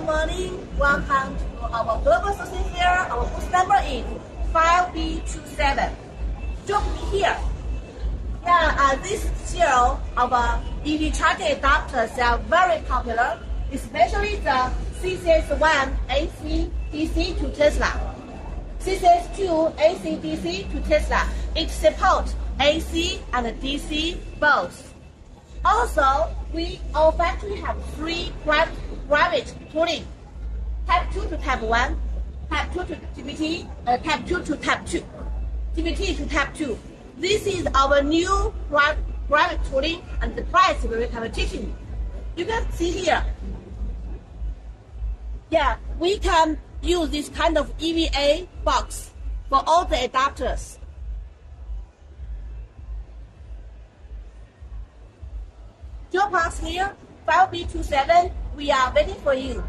morning. Welcome to our global sourcing fair. Our booth number is 5B27. Join me here. This year, our EV charging adapters are very popular, especially the CCS1 AC DC to Tesla. CCS2 AC DC to Tesla. It supports AC and DC both. Also, our factory have 3 private tooling. Type 2 to Type 1, Type 2 to GPT, Type 2 to Type 2, GPT to Type 2. This is our new private tooling, and the price is very competitive. You can see here. We can use this kind of EVA box for all the adapters. Join us here, 5B27. We are waiting for you.